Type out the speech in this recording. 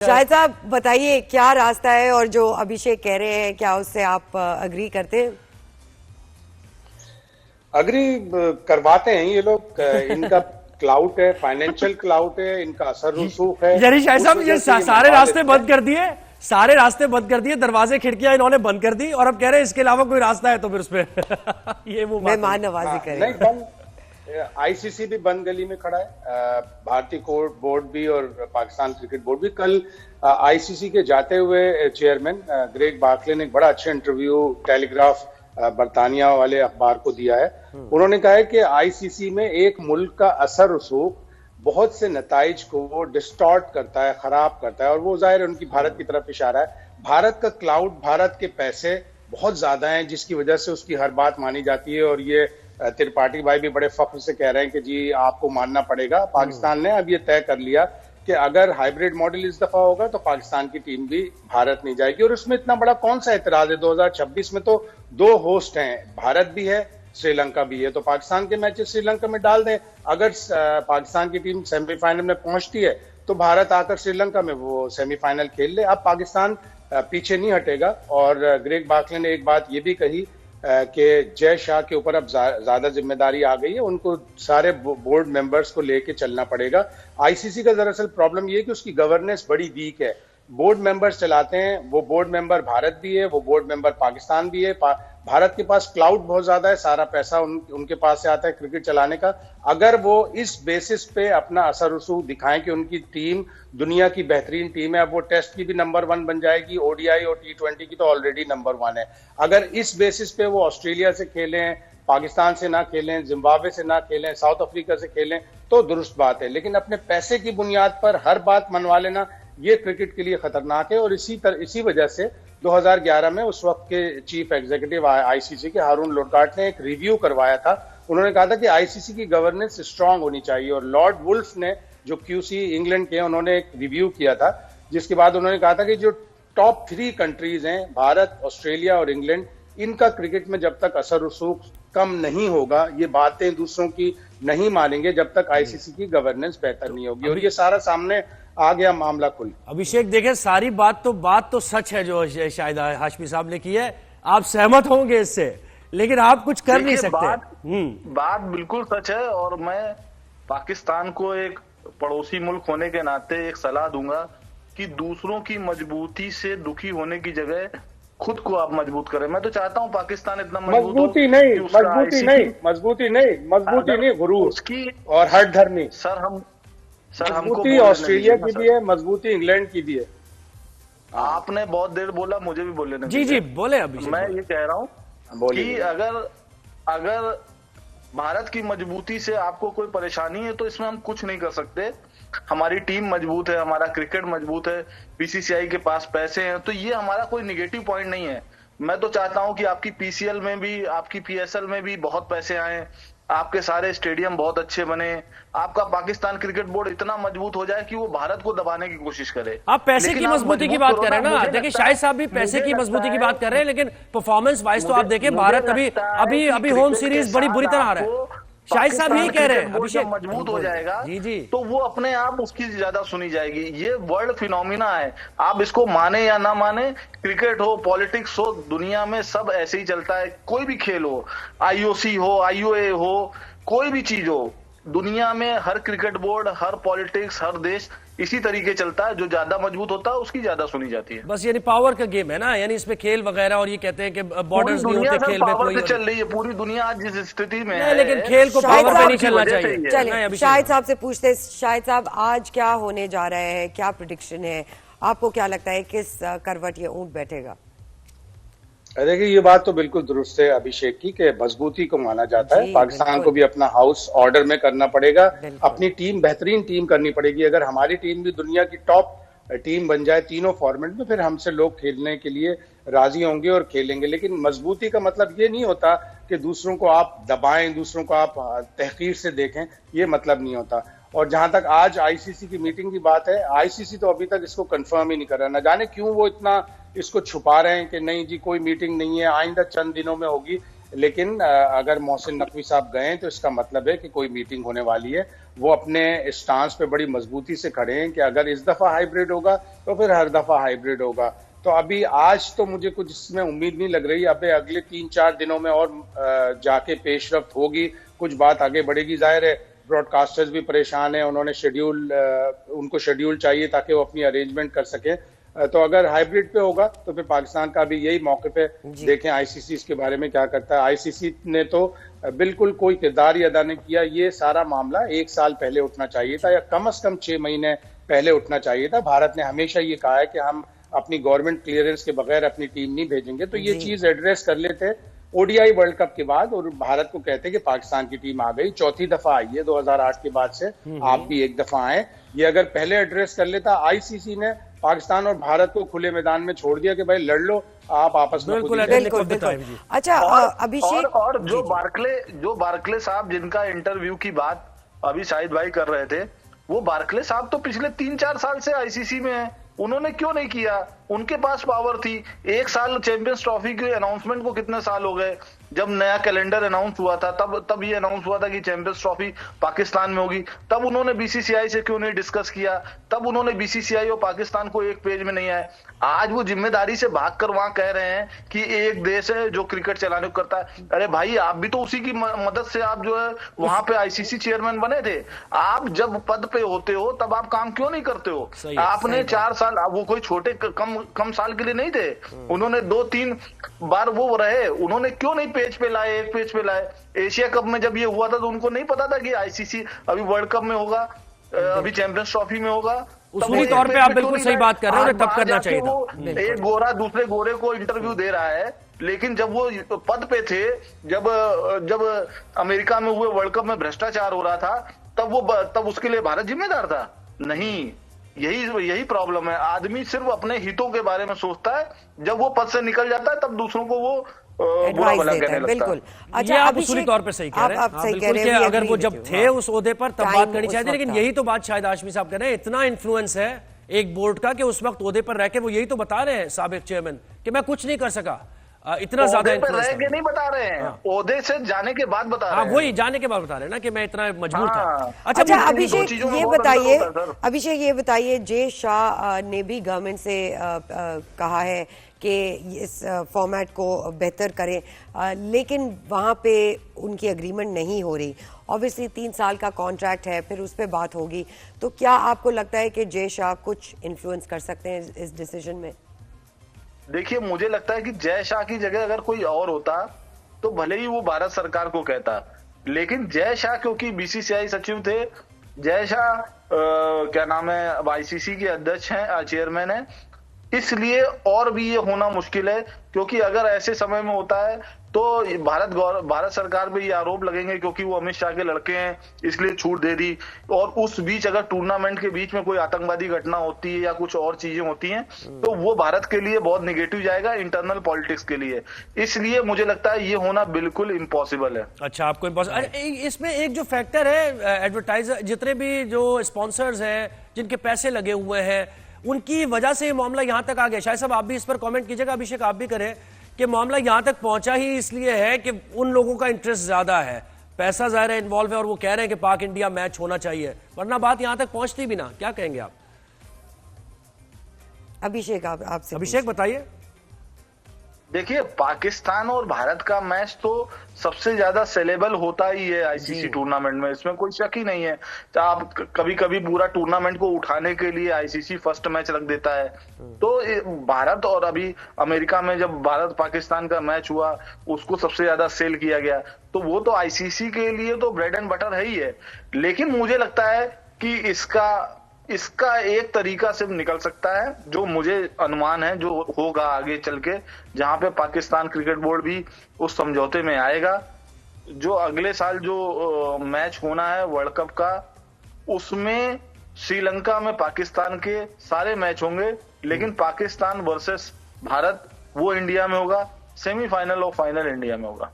शाहिद साहब बताइए क्या रास्ता है और जो अभिषेक कह रहे हैं क्या उससे आप अग्री करते हैं? अग्री करवाते हैं ये लोग। इनका क्लाउड है, फाइनेंशियल क्लाउड है, इनका असर रसूख है। यानी शाहिद साहब ये सारे रास्ते बंद कर दिए, सारे रास्ते बंद कर दिए, दरवाजे खिड़कियां इन्होंने बंद कर दी और अब कह रहे हैं इसके अलावा कोई रास्ता है तो फिर उसपे ये वो मेहमान नवाजी करें। आईसीसी भी बंद गली में खड़ा है, भारतीय बोर्ड भी और पाकिस्तान क्रिकेट बोर्ड भी। कल आईसीसी के जाते हुए चेयरमैन ग्रेग बार्कले ने एक बड़ा अच्छा इंटरव्यू टेलीग्राफ बरतानिया वाले अखबार को दिया है। उन्होंने कहा है कि आईसीसी में एक मुल्क का असर रसूख बहुत से नताइज को डिस्टॉर्ट करता है, खराब करता है, और वो जाहिर उनकी भारत की तरफ इशारा है। भारत का क्लाउड, भारत के पैसे बहुत ज्यादा हैं जिसकी वजह से उसकी हर बात मानी जाती है, और ये त्रिपाठी भाई भी बड़े फख्र से कह रहे हैं कि जी आपको मानना पड़ेगा। पाकिस्तान ने अब ये तय कर लिया कि अगर हाइब्रिड मॉडल इस दफा होगा तो पाकिस्तान की टीम भी भारत नहीं जाएगी, और उसमें इतना बड़ा कौन सा एतराज है? 2026 में तो 2 होस्ट हैं, भारत भी है, श्रीलंका भी है, तो पाकिस्तान के मैचेस श्रीलंका में डाल दें। अगर पाकिस्तान की टीम सेमीफाइनल में पहुंचती है तो भारत आकर श्रीलंका में वो सेमीफाइनल खेल ले। अब पाकिस्तान पीछे नहीं हटेगा। और ग्रेग बार्कले ने एक बात ये भी कही कि जय शाह के ऊपर अब ज्यादा जिम्मेदारी आ गई है, उनको सारे बोर्ड मेंबर्स को लेके चलना पड़ेगा। आईसीसी का दरअसल प्रॉब्लम ये है कि उसकी गवर्नेंस बड़ी वीक है। बोर्ड मेंबर्स चलाते हैं, वो बोर्ड मेंबर भारत भी है, वो बोर्ड मेंबर पाकिस्तान भी है। भारत के पास क्लाउड बहुत ज्यादा है, सारा पैसा उनके पास से आता है क्रिकेट चलाने का। अगर वो इस बेसिस पे अपना असर रसूख दिखाएं कि उनकी टीम दुनिया की बेहतरीन टीम है, अब वो टेस्ट की भी नंबर 1 बन जाएगी, ओडीआई और T20 की तो ऑलरेडी नंबर 1 है। अगर इस बेसिस पे वो ऑस्ट्रेलिया से खेलें, पाकिस्तान से ना खेलें, जिम्बाब्वे से ना खेलें, साउथ अफ्रीका से खेलें तो दुरुस्त बात है, लेकिन अपने पैसे की बुनियाद पर हर बात मनवा लेना ये क्रिकेट के लिए खतरनाक है। और इसी वजह से 2011 में उस वक्त के चीफ एग्जीक्यूटिव आईसीसी के हारून लोडगार्ड ने एक रिव्यू करवाया था। उन्होंने कहा था कि आईसीसी की गवर्नेंस स्ट्रांग होनी चाहिए, और लॉर्ड वुल्फ ने जो क्यूसी इंग्लैंड के, उन्होंने एक रिव्यू किया था जिसके बाद उन्होंने कहा था कि जो टॉप 3 कंट्रीज हैं, भारत, ऑस्ट्रेलिया और इंग्लैंड, इनका क्रिकेट में जब तक असर रसूख कम नहीं होगा, ये बातें दूसरों की नहीं मानेंगे जब तक आईसीसी की गवर्नेंस बेहतर नहीं होगी। और ये सारा सामने आ गया मामला खुल। अभिषेक देखें, सारी बात तो सच है जो शायद हाशमी साहब ने की है, आप सहमत होंगे इससे, लेकिन आप कुछ कर नहीं सकते। बात बिल्कुल सच है, और मैं पाकिस्तान को एक पड़ोसी मुल्क होने के नाते एक सलाह दूंगा कि दूसरों की मजबूती से दुखी होने की जगह खुद को आप मजबूत करें। मैं तो चाहता हूं पाकिस्तान इतना मजबूती नहीं गुरूर उसकी और हट धर्मी। सर हमको ऑस्ट्रेलिया की भी है, मजबूती इंग्लैंड की भी है। आपने बहुत देर बोला, मुझे भी बोलने जी जी बोले। अभी मैं ये कह रहा हूं कि अगर भारत की मजबूती से आपको कोई परेशानी है तो इसमें हम कुछ नहीं कर सकते। हमारी टीम मजबूत है, हमारा क्रिकेट मजबूत है, बीसीसीआई के पास पैसे हैं, तो ये हमारा कोई निगेटिव पॉइंट नहीं है। मैं तो चाहता हूं कि आपकी पीसीएल में भी, आपकी पीएसएल में भी बहुत पैसे आए, आपके सारे स्टेडियम बहुत अच्छे बने, आपका पाकिस्तान क्रिकेट बोर्ड इतना मजबूत हो जाए कि वो भारत को दबाने की कोशिश करे। आप पैसे की मजबूती की बात कर रहे हैं ना, देखिए शाहिद साहब भी पैसे की मजबूती की बात कर रहे हैं, लेकिन परफॉर्मेंस वाइज तो आप देखें भारत अभी होम सीरीज बड़ी बुरी तरह आ रहा है। शाहिद साहब यही कह रहे हैं, अभिषेक मजबूत हो जाएगा जी तो वो अपने आप उसकी ज्यादा सुनी जाएगी। ये वर्ल्ड फिनोमिना है, आप इसको माने या ना माने, क्रिकेट हो, पॉलिटिक्स हो, दुनिया में सब ऐसे ही चलता है। कोई भी खेल हो, आईओसी हो, आईओए हो, कोई भी चीज हो, दुनिया में हर क्रिकेट बोर्ड, हर पॉलिटिक्स, हर देश इसी तरीके चलता है। जो ज्यादा मजबूत होता है उसकी ज्यादा सुनी जाती है। बस यानी पावर का गेम है ना, यानी इसमें खेल वगैरह, और ये कहते हैं कि बॉर्डर्स नहीं होते खेल में, कोई चल रही है पूरी दुनिया आज जिस स्थिति में है, लेकिन खेल को पावर पे नहीं चलना चाहिए। चलिए शाहिद साहब से पूछते हैं, शाहिद साहब आज क्या होने जा रहा है, क्या प्रेडिक्शन है, आपको क्या लगता है किस करवट ये ऊंट बैठेगा? देखिए ये बात तो बिल्कुल दुरुस्त है अभिषेक की कि मजबूती को माना जाता है। पाकिस्तान को भी अपना हाउस ऑर्डर में करना पड़ेगा, अपनी टीम बेहतरीन टीम करनी पड़ेगी। अगर हमारी टीम भी दुनिया की टॉप टीम बन जाए तीनों फॉर्मेट में, फिर हमसे लोग खेलने के लिए राजी होंगे और खेलेंगे। लेकिन मजबूती का मतलब ये नहीं होता कि दूसरों को आप दबाएं, दूसरों को आप तहकीर से देखें, ये मतलब नहीं होता। और जहां तक आज आईसीसी की मीटिंग की बात है, आईसीसी तो अभी तक इसको कंफर्म ही नहीं कर रहा। न जाने क्यों वो इतना इसको छुपा रहे हैं कि नहीं जी कोई मीटिंग नहीं है, आइंदा चंद दिनों में होगी। लेकिन अगर मोहसिन नकवी साहब गए तो इसका मतलब है कि कोई मीटिंग होने वाली है। वो अपने स्टांस पे बड़ी मजबूती से खड़े हैं कि अगर इस दफा हाइब्रिड होगा तो फिर हर दफा हाइब्रिड होगा। तो अभी आज तो मुझे कुछ इसमें उम्मीद नहीं लग रही। अभी अगले 3-4 दिनों में और जाके पेशरफ्त होगी, कुछ बात आगे बढ़ेगी। जाहिर है ब्रॉडकास्टर्स भी परेशान हैं, उनको शेड्यूल चाहिए ताकि वो अपनी अरेंजमेंट कर सके। तो अगर हाइब्रिड पे होगा तो फिर पाकिस्तान का भी यही मौक़िफ़ है। देखें आईसीसी इसके बारे में क्या करता है। आईसीसी ने तो बिल्कुल कोई किरदार ही अदा नहीं किया। ये सारा मामला 1 साल पहले उठना चाहिए था, या कम से कम 6 महीने पहले उठना चाहिए था। भारत ने हमेशा ये कहा है कि हम अपनी गवर्नमेंट क्लियरेंस के बगैर अपनी टीम नहीं भेजेंगे, तो ये चीज एड्रेस कर लेते ओडीआई वर्ल्ड कप के बाद, और भारत को कहते कि पाकिस्तान की टीम आ गई, चौथी दफा आई है 2008 के बाद से, आप भी एक दफा आए। ये अगर पहले एड्रेस कर लेता, आईसीसी ने पाकिस्तान और भारत को खुले मैदान में छोड़ दिया कि भाई लड़ लो आप आपस में। बिल्कुल। अच्छा अभिषेक, और जो बार्कले साहब जिनका इंटरव्यू की बात अभी शाहिद भाई कर रहे थे, वो बार्कले साहब तो पिछले 3-4 साल से आईसीसी में है। उन्होंने क्यों नहीं किया? उनके पास पावर थी। 1 साल चैंपियंस ट्रॉफी के अनाउंसमेंट को कितने साल हो गए? जब नया कैलेंडर अनाउंस हुआ था तब ये अनाउंस हुआ था कि चैंपियंस ट्रॉफी पाकिस्तान में होगी। तब उन्होंने बीसीसीआई से क्यों नहीं डिस्कस किया? तब उन्होंने बीसीसीआई और पाकिस्तान को एक पेज में नहीं आए। आज वो जिम्मेदारी से भागकर वहां कह रहे हैं कि एक देश है जो क्रिकेट चलाने को करता है। अरे भाई, आप भी तो उसी की मदद से आप जो है वहां पे आईसीसी चेयरमैन बने थे। आप जब पद पे होते हो तब आप काम क्यों नहीं करते हो? आपने 4 साल, वो कोई छोटे कम साल के लिए नहीं थे। उन्होंने 2-3 बार वो रहे, उन्होंने क्यों नहीं पेज पे लाए, एक पेज पे लाए? एशिया कप में जब ये हुआ था तो उनको नहीं पता था कि आईसीसी अभी वर्ल्ड कप में होगा, अभी चैंपियंस ट्रॉफी में होगा। उसूली तौर पे आप बिल्कुल सही बात कर रहे हो, तब करना चाहिए था। एक गोरा दूसरे गोरे को इंटरव्यू दे रहा है, लेकिन जब वो पद पे थे, जब अमेरिका में हुए वर्ल्ड कप में भ्रष्टाचार हो रहा था, तब उसके लिए भारत जिम्मेदार था? नहीं। यही प्रॉब्लम है। आदमी सिर्फ अपने हितों के बारे में सोचता है, जब वो पद से निकल जाता है तब दूसरों को वो बुरा भला कहने लगता है। बिल्कुल। अच्छा, आप उसूली तौर पे सही कह रहे हैं। आप सही कह रहे हैं, अगर वो जब थे उस ओहदे पर तब बात करनी चाहिए थी, लेकिन यही तो बात शायद हाशमी साहब कह रहे हैं, इतना इन्फ्लुएंस है एक बोर्ड का कि उस वक्त ओहदे पर रह के वो यही तो बता रहे हैं साबिक चेयरमैन कि मैं कुछ नहीं कर सका। इतना ज्यादा रह के नहीं बता रहे हैं, ओहदे से जाने के बाद बता रहे हैं। वही जाने के बाद बता रहे हैं ना कि मैं इतना मजबूर था। अच्छा अभिषेक ये बताइए, जय शाह ने भी गवर्नमेंट से कहा है कि इस फॉर्मेट को बेहतर करें, लेकिन वहाँ पे उनकी एग्रीमेंट नहीं हो रही। ऑब्वियसली 3 साल का कॉन्ट्रैक्ट है, फिर उस पर बात होगी। तो क्या आपको लगता है कि जय शाह कुछ इन्फ्लुएंस कर सकते हैं इस डिसीजन में? देखिए, मुझे लगता है कि जय शाह की जगह अगर कोई और होता तो भले ही वो भारत सरकार को कहता, लेकिन जय शाह क्योंकि बीसीसीआई सचिव थे, जय शाह क्या नाम है, अब आईसीसी के अध्यक्ष हैं, चेयरमैन है, इसलिए और भी ये होना मुश्किल है। क्योंकि अगर ऐसे समय में होता है तो भारत सरकार पे ये आरोप लगेंगे क्योंकि वो अमित शाह के लड़के हैं इसलिए छूट दे दी, और उस बीच अगर टूर्नामेंट के बीच में कोई आतंकवादी घटना होती है या कुछ और चीजें होती हैं तो वो भारत के लिए बहुत निगेटिव जाएगा इंटरनल पॉलिटिक्स के लिए। इसलिए मुझे लगता है ये होना बिल्कुल इम्पॉसिबल है। अच्छा, आपको इम्पॉसिबल। इसमें एक जो फैक्टर है, एडवर्टाइजर जितने भी जो स्पॉन्सर्स हैं जिनके पैसे लगे हुए हैं, उनकी वजह से ये मामला यहां तक आ गया। शायद साहब आप भी इस पर कमेंट कीजिएगा, अभिषेक आप भी करें कि मामला यहां तक पहुंचा ही इसलिए है कि उन लोगों का इंटरेस्ट ज्यादा है, पैसा ज़ाहिर है इन्वॉल्व है, और वो कह रहे हैं कि पाक इंडिया मैच होना चाहिए, वरना बात यहां तक पहुंचती भी ना। क्या कहेंगे आप? अभिषेक बताइए। देखिए, पाकिस्तान और भारत का मैच तो सबसे ज्यादा सेलेबल होता ही है आईसीसी टूर्नामेंट में, इसमें कोई शक ही नहीं है। आप कभी कभी पूरा टूर्नामेंट को उठाने के लिए आईसीसी फर्स्ट मैच रख देता है। तो भारत और अभी अमेरिका में जब भारत पाकिस्तान का मैच हुआ उसको सबसे ज्यादा सेल किया गया, तो वो तो आईसीसी के लिए तो ब्रेड एंड बटर है ही है। लेकिन मुझे लगता है कि इसका एक तरीका सिर्फ निकल सकता है, जो मुझे अनुमान है जो होगा आगे चल के, जहां पे पाकिस्तान क्रिकेट बोर्ड भी उस समझौते में आएगा। जो अगले साल जो मैच होना है वर्ल्ड कप का, उसमें श्रीलंका में पाकिस्तान के सारे मैच होंगे, लेकिन पाकिस्तान वर्सेस भारत वो इंडिया में होगा, सेमीफाइनल और फाइनल इंडिया में होगा।